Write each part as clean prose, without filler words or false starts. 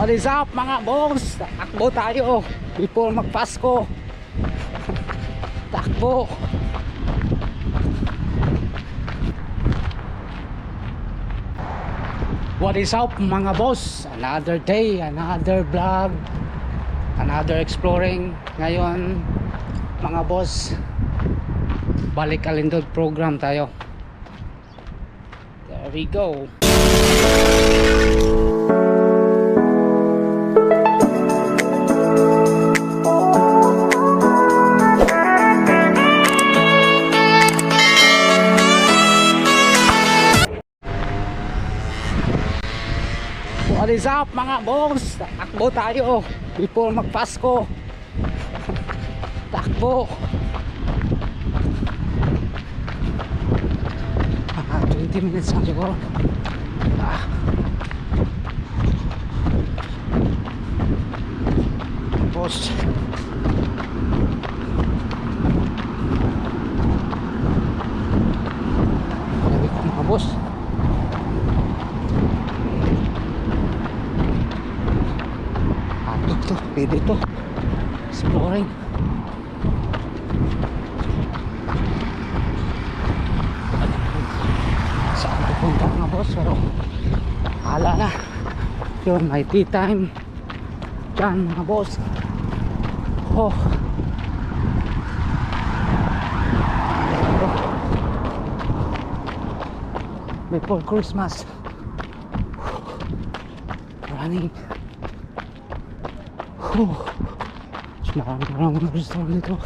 What is up mga boss? Takbo tayo before magpasko. Takbo. What is up mga boss? Another day, another vlog, another exploring. Ngayon mga boss, balik Alindog program tayo. There we go. What is up mga boss? Takbo tayo before magpasko. Takbo. 20 minutes lang siguro. Boss, sabi ko mga boss, to, pwede to exploring. Saan pupunta mga boss, pero hala na yun, may tea time dyan mga boss. Oh, before Christmas running. Maraming restaurant dito.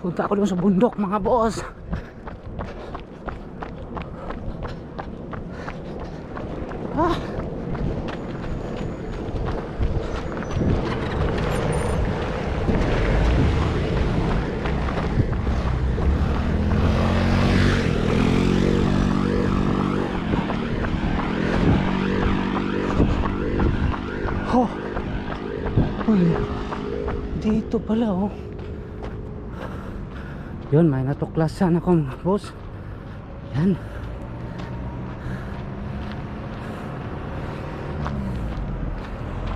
Punta ako doon sa bundok mga boss. Dito pala yun, may natuklasan ako mga boss. Yan,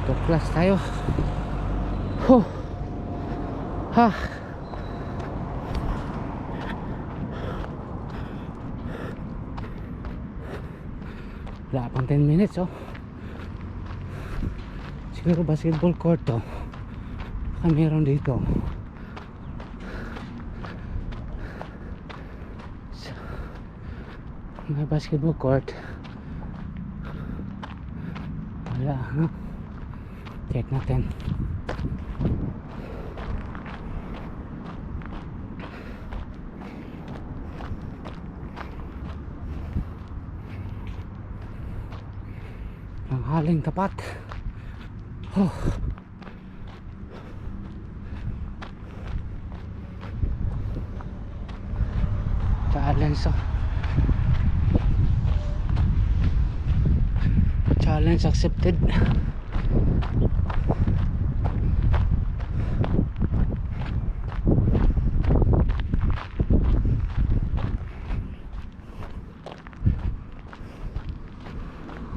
tuklas tayo. Wala pang 10 minutes siguro basketball court baka meron dito. May basketball court. Wala, check natin. Ang haling tapat. Challenge accepted.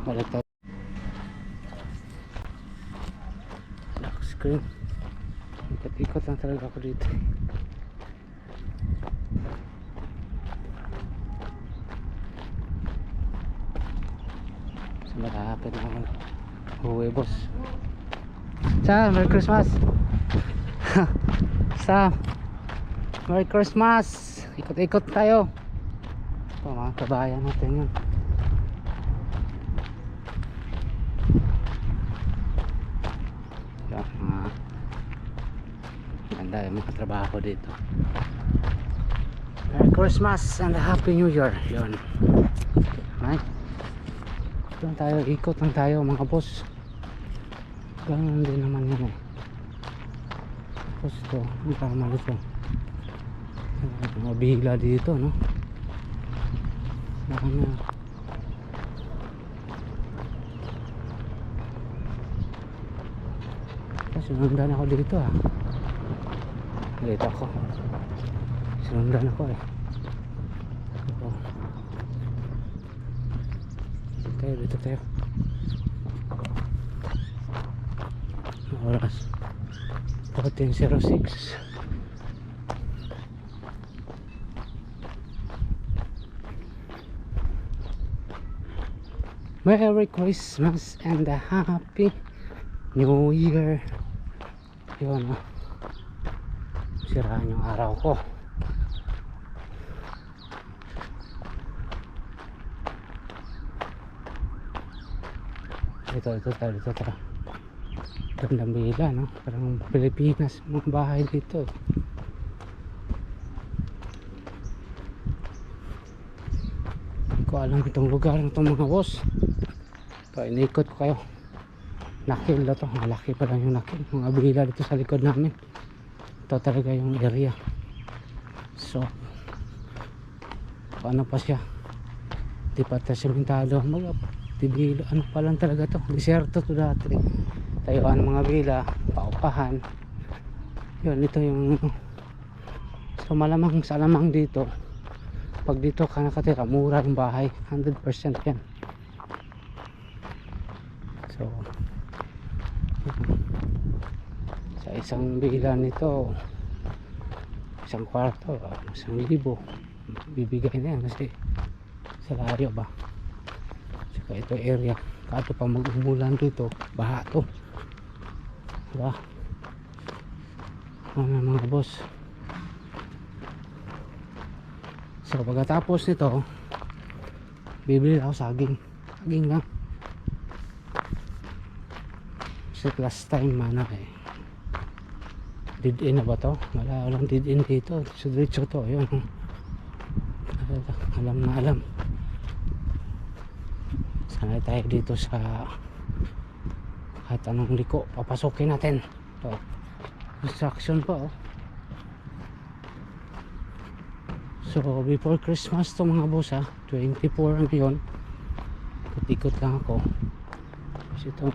Balik tayo. Lock screen. Ikot lang talaga ako dito. Malapit na ako uwi boss. Sam, Merry Christmas. Sam, Merry Christmas. Ikot-ikot tayo. Ito mga kabayan natin yun. Ganda yung mga trabaho dito. Merry Christmas and Happy New Year. Yun. Right? Doon tayo, ikot lang tayo mga boss. Ganun din naman yun Tapos ito, ang tama dito. Mabihila dito, no? Baka na sinundan ako dito Dito ako. Sinundan ako eh. Dito tayo. Oras 14:06. Merry Christmas and a Happy New Year. Yun, oh. Siraan yung araw ko. Dito tayo. Gandang bila, no? Parang Pilipinas, mga bahay dito. Hindi ko alam itong lugar ng itong mga boss. Ito, inikot ko kayo. Nakil na to, malaki pa lang yung nakil. Mga bila dito sa likod namin. Ito talaga yung area. So, ano pa siya? Di pa tayo simentado. Tibilo, ano pa lang talaga to, disyerto to dati. Tayuan mga bila, paupahan. Yun, ito yung so malamang sa alamang dito. Pag dito ka nakatira, mura yung bahay, 100% yan. So sa isang bila nito, isang kwarto, 1,000 bibigay na yan kasi sa layo ba. Ito area, kato pa mag-umulan dito, baha to, diba? Mga boss. So pagkatapos nito, bibili ako saging lang. Kasi last time mana eh, dead end na ba to? Walang dead end dito, so diretso to, yun. Alam. Sanay tayo dito sa kahit anong liko, papasokin natin. So, instruction pa oh. So before Christmas to mga boss ha, 24 ngayon. Ikot lang ako kasi ito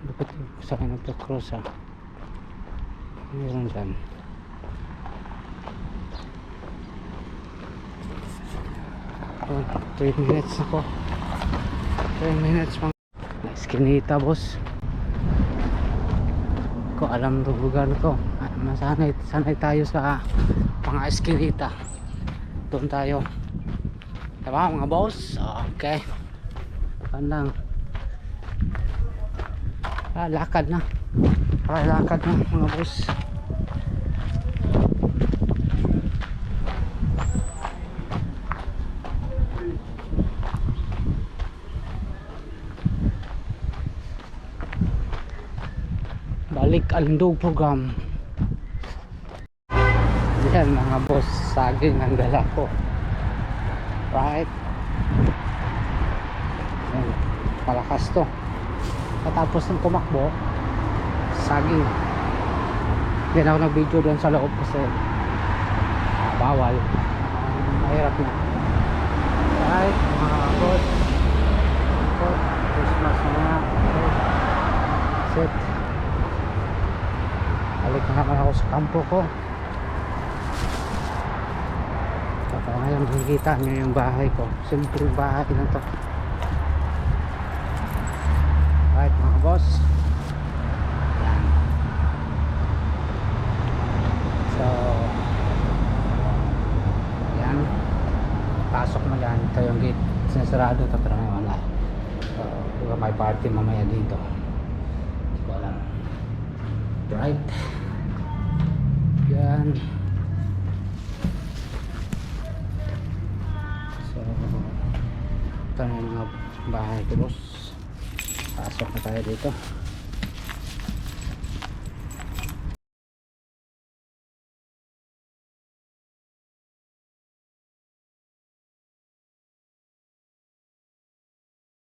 dapat sa akin nagka-cross ha, meron dyan. 3 minutes ako. 10 minutes pang Eskinita boss. Ko alam itong lugar to. Sanay tayo sa mga eskinita. Doon tayo. Diba mga boss? Okay. Pandang. Lakad na. Lakad na mga boss. Balik Alindog program. Yan mga boss, saging ang dala ko. Right? Yan, malakas to. Katapos ng kumakbo, saging. Hindi na ako nag-video doon sa loob kasi bawal. Mahirap na. Right, mga boss. Christmas na nga. Set. Balik na naman ako sa kampo ko. Baka ngayon makikita nyo yung bahay ko. Simple bahay na to. Right mga boss. Yan. So yan. Pasok mo yan. Ito yung gate. Sinasarado ito pero may wala. So may party mamaya dito. Walang right. Yan. So ito na yung mga bahay ko boss. Pasok na tayo dito.